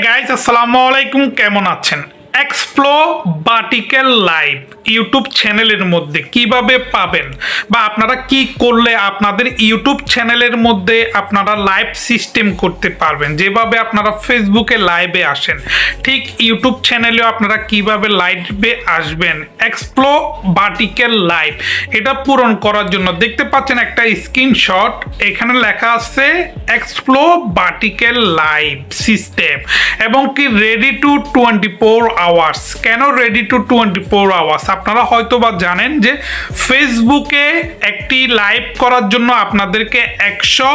Guys আসসালামু আলাইকুম, কেমন আছেন? এক্সপ্লো ভার্টিক্যাল লাইভ ইউটিউব চ্যানেলের মধ্যে কিভাবে পাবেন বা আপনারা কি করলে আপনাদের ইউটিউব চ্যানেলের মধ্যে আপনারা লাইভ সিস্টেম করতে পারবেন, যেভাবে আপনারা ফেসবুকে লাইভে আসেন ঠিক ইউটিউব চ্যানেলেও আপনারা কিভাবে লাইভে আসবেন। এক্সপ্লো ভার্টিক্যাল লাইভ এটা পূরণ করার জন্য দেখতে পাচ্ছেন একটা স্ক্রিনশট, এখানে লেখা আছে এক্সপ্লো ভার্টিক্যাল লাইভ সিস্টেম এবং কি রেডি টু 24 আওয়ার্স। কেন রেডি টু 24 আওয়ার্স? আপনারা হয়তো বা জানেন যে ফেসবুকে একটি লাইভ করার জন্য আপনাদেরকে 100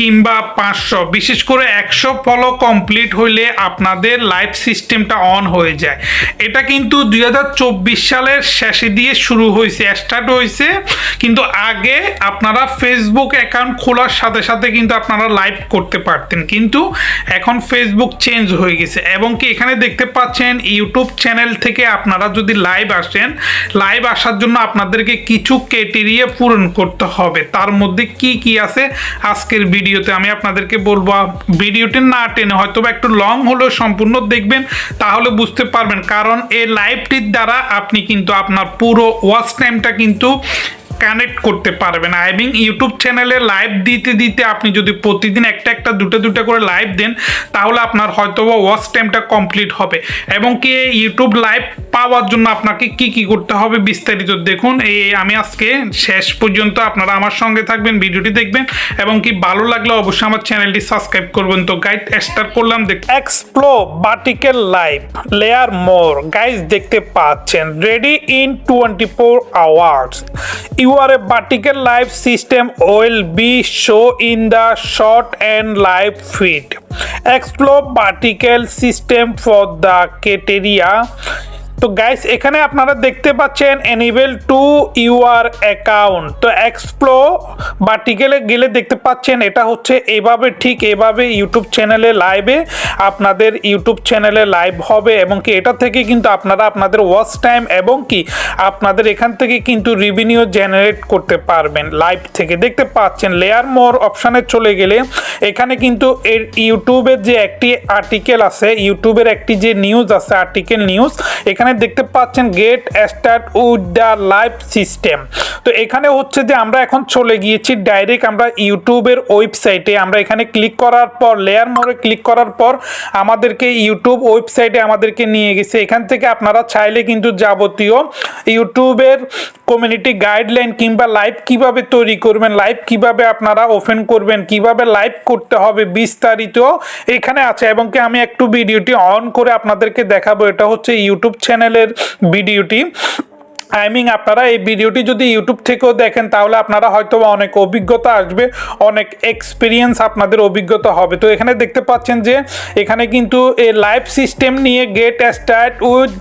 কিংবা 500, বিশেষ করে 100 ফলো কমপ্লিট হইলে আপনাদের লাইভ সিস্টেমটা অন হয়ে যায়। এটা কিন্তু 2024 সালের শেষে দিয়ে শুরু হয়েছে, স্টার্ট হয়েছে, কিন্তু আগে আপনারা ফেসবুক অ্যাকাউন্ট খোলার সাথে সাথে কিন্তু আপনারা লাইভ করতে পারতেন, কিন্তু এখন ফেসবুক চেঞ্জ হয়ে গেছে। এবং কি এখানে দেখতে পাচ্ছেন ইউটিউব চ্যানেল থেকে আপনারা যদি লাইভ আসেন, লাইভ আসার জন্য আপনাদেরকে কিছু ক্রাইটেরিয়া পূরণ করতে হবে। তার মধ্যে কি কি আছে আজকের ভিডিওতে আমি আপনাদেরকে বলবো। ভিডিওটি না টেনে হয়তো বা একটু লং হলেও সম্পূর্ণ দেখবেন, তাহলে বুঝতে পারবেন। কারণ এই লাইভটির দ্বারা আপনি কিন্তু আপনার পুরো ওয়াচ টাইমটা কিন্তু কানেক্ট করতে পারবেন। আই মিন ইউটিউব চ্যানেলে লাইভ দিতে দিতে আপনি যদি প্রতিদিন একটা দুটো করে লাইভ দেন, তাহলে আপনার হয়তো ওয়াচ টাইমটা কমপ্লিট হবে। এবং কি ইউটিউব লাইভ পাওয়ার জন্য আপনাকে কি কি করতে হবে বিস্তারিত দেখুন। আমি আজকে শেষ পর্যন্ত আপনারা আমার সঙ্গে থাকবেন, ভিডিওটি দেখবেন এবং কি ভালো লাগলে অবশ্যই আমার চ্যানেলটি সাবস্ক্রাইব করবেন। তো গাইড স্টার্ট করলাম। এক্সপ্লো ভার্টিক্যাল লাইভ লেয়ার মোর গাইজ দেখতে পাচ্ছেন ready in 24 hours. Your vertical live system will be shown in the short and live feed. Explore vertical system for the criteria. তো গাইস এখানে আপনারা দেখতে পাচ্ছেন এনেবল টু ইউর অ্যাকাউন্ট। তো এক্সপ্লো ভার্টিক্যালে গেলে দেখতে পাচ্ছেন এটা হচ্ছে এভাবে, ঠিক এভাবে ইউটিউব চ্যানেলে লাইভে আপনাদের ইউটিউব চ্যানেলে লাইভ হবে এবং কি এটা থেকে কিন্তু আপনারা আপনাদের ওয়াচ টাইম এবং কি আপনাদের এখান থেকে কিন্তু রেভিনিউ জেনারেট করতে পারবেন লাইভ থেকে। দেখতে পাচ্ছেন লেয়ার মোর অপশানে চলে গেলে এখানে কিন্তু এর ইউটিউবের যে একটি আর্টিকেল আছে, ইউটিউবের একটি যে নিউজ আছে আর্টিকেল নিউজ, এখানে দেখতে পাচ্ছেন get start with the live system. তো এখানে হচ্ছে যে আমরা এখন চলে গিয়েছি ডাইরেক্ট আমরা ইউটিউবের ওয়েবসাইটে। আমরা এখানে ক্লিক করার পর লেয়ার মোড়ে ক্লিক করার পর আমাদেরকে ইউটিউব ওয়েবসাইটে আমাদেরকে নিয়ে গেছে। এখান থেকে আপনারা চাইলে কিন্তু যাবতীয় ইউটিউবের কমিউনিটি গাইডলাইন কিংবা লাইভ কিভাবে তৈরি করবেন, লাইভ কিভাবে আপনারা ওপেন করবেন, কিভাবে লাইভ করতে হবে বিস্তারিত এখানে আছে। এবং কি আমি একটু ভিডিওটি অন করে আপনাদেরকে দেখাবো। এটা হচ্ছে ইউটিউব চ্যানেলের ভিডিওটি। আই মিন আপনারা এই ভিডিওটি যদি ইউটিউব থেকেও দেখেন তাহলে আপনারা হয়তো অনেক অভিজ্ঞতা আসবে, অনেক এক্সপিরিয়েন্স আপনাদের অভিজ্ঞতা হবে। তো এখানে দেখতে পাচ্ছেন যে এখানে কিন্তু এই লাইভ সিস্টেম নিয়ে get start with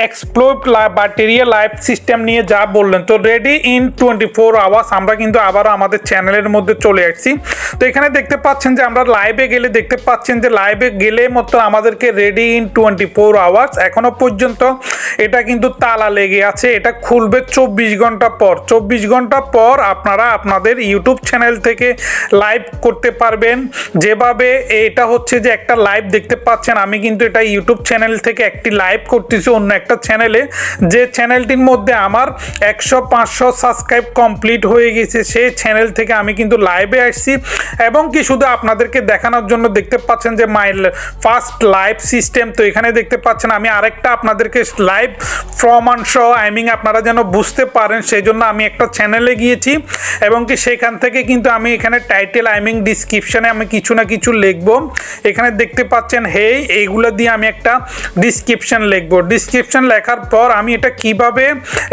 explore vertical live system নিয়ে যা বললেন। তো রেডি ইন 24 আওয়ার্স আমরা কিন্তু আবারও আমাদের চ্যানেলের মধ্যে চলে আসছি। তো এখানে দেখতে পাচ্ছেন যে আমরা লাইভে গেলে দেখতে পাচ্ছেন যে লাইভে গেলে মতো আমাদেরকে রেডি ইন 24 আওয়ার্স। এখনো পর্যন্ত এটা কিন্তু তালা লেগে আছে, এটা খুলবে 24 ঘন্টা পর। 24 ঘন্টা পর আপনারা আপনাদের ইউটিউব চ্যানেল থেকে লাইভ করতে পারবেন। যেভাবে এটা হচ্ছে যে একটা লাইভ দেখতে পাচ্ছেন, আমি কিন্তু এটা ইউটিউব চ্যানেল থেকে একটি লাইভ করতেছি অন্য একটা চ্যানেলে, যে চ্যানেলটির মধ্যে আমার 100-500 সাবস্ক্রাইব কমপ্লিট হয়ে গেছে। সেই চ্যানেল থেকে আমি কিন্তু লাইভে আসছি এবং কি শুধু আপনাদেরকে দেখানোর জন্য দেখতে পাচ্ছেন যে মাই ফার্স্ট লাইভ সিস্টেম। তো এখানে দেখতে পাচ্ছেন আমি আরেকটা আপনাদেরকে লাইভ প্রমাণ সহ আই মিন আপনারা যেন বুঝতে পারেন সেই জন্য আমি একটা চ্যানেলে গিয়েছি এবং কি সেখান থেকে কিন্তু আমি এখানে টাইটেল আই মিন ডিসক্রিপশানে আমি কিছু না কিছু লিখবো। এখানে দেখতে পাচ্ছেন হেই, এইগুলো দিয়ে আমি একটা ডিসক্রিপশান লিখবো। ডিসক্রিপশান লেখার পর আমি এটা কিভাবে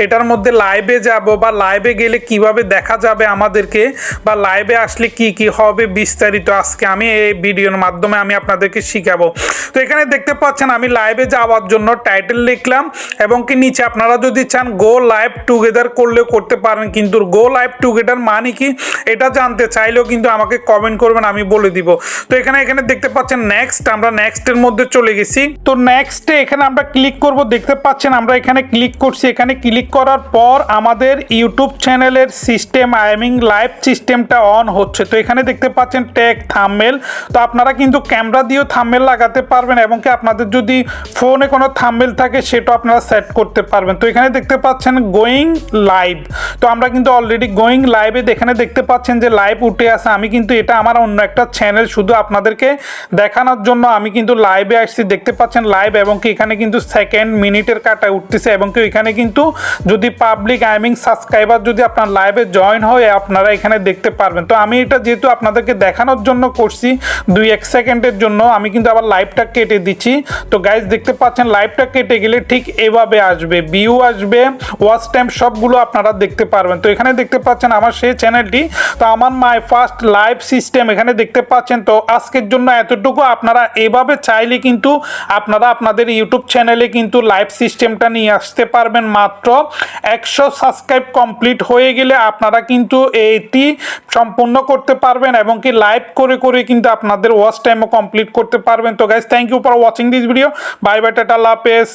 এটার মধ্যে লাইভে যাব বা লাইভে গেলে কিভাবে দেখা যাবে আমাদেরকে, বা লাইভে আসলে কি কি হবে বিস্তারিত আজকে আমি এই ভিডিওর মাধ্যমে আমি আপনাদেরকে শিখাবো। তো এখানে দেখতে পাচ্ছেন আমি লাইভে যাওয়ার জন্য টাইটেল লিখলাম এবং কি নিচে আপনারা যদি চান গো লাইভ টুগেদার করলেও করতে পারেন, কিন্তু গো লাইভ টুগেদার মানে কি এটা জানতে চাইলেও কিন্তু আমাকে কমেন্ট করবেন, আমি বলে দিব। তো এখানে দেখতে পাচ্ছেন নেক্সট, আমরা নেক্সটের মধ্যে চলে গেছি। তো নেক্সটে এখানে আমরা ক্লিক করব, দেখতে পাচ্ছেন আমরা এখানে ক্লিক করছি। এখানে ক্লিক করার পর আমাদের ইউটিউব চ্যানেলের সিস্টেম লাইভ সিস্টেমটা অন হচ্ছে। তো এখানে দেখতে পাচ্ছেন ট্যাগ থাম্বনেল। তো আপনারা কিন্তু ক্যামেরা দিয়েও থাম্বনেল লাগাতে পারবেন, এবং কি আপনাদের যদি ফোনে কোনো থাম্বনেল থাকে সেটা আপনারা সেট করতে পারবেন। তো এখানে দেখতে পাচ্ছেন গোয়িং লাইভ। তো আমরা কিন্তু অলরেডি গোয়িং লাইভে এখানে দেখতে পাচ্ছেন যে লাইভ উঠে আসে। আমি কিন্তু এটা আমার অন্য একটা চ্যানেল, শুধু আপনাদেরকে দেখানোর জন্য আমি কিন্তু লাইভে আসছি। দেখতে পাচ্ছেন লাইভ, এবং কি এখানে কিন্তু সেকেন্ড মিনিটের কাটা উঠতেছে, এবং কি এখানে কিন্তু যদি পাবলিক সাবস্ক্রাইবার যদি আপনার লাইভে জয়েন হয়ে আপনারা এখানে দেখতে পারবেন। তো আমি এটা যেহেতু আপনাদেরকে দেখানোর জন্য করছি 2-1 সেকেন্ডের জন্য, আমি কিন্তু আবার লাইভটা কেটে দিচ্ছি। তো গাইজ দেখতে পাচ্ছেন লাইভটা কেটে গেলে ঠিক এভাবে আসবে, ভিউ আসবে, ওয়াচ টাইম সবগুলো আপনারা দেখতে পারবেন। তো এখানে দেখতে পাচ্ছেন আমার সেই চ্যানেলটি, তো আমার মাই ফার্স্ট লাইভ সিস্টেম এখানে দেখতে পাচ্ছেন। তো আজকের জন্য এতটুকু। আপনারা এভাবে চাইলে কিন্তু আপনারা আপনাদের ইউটিউব চ্যানেলে কিন্তু লাইভ সিস্টেমটা নিয়ে আসতে পারবেন। মাত্র 100 সাবস্ক্রাইব কমপ্লিট হয়ে গেলে আপনারা কিন্তু এটি সম্পূর্ণ করতে পারবেন, এবং কি লাইভ করে করে কিন্তু আপনাদের ওয়াচ টাইমও কমপ্লিট করতে পারবেন। তো guys thank you for watching this video. Bye bye, tata, আল্লাহ হাফেজ।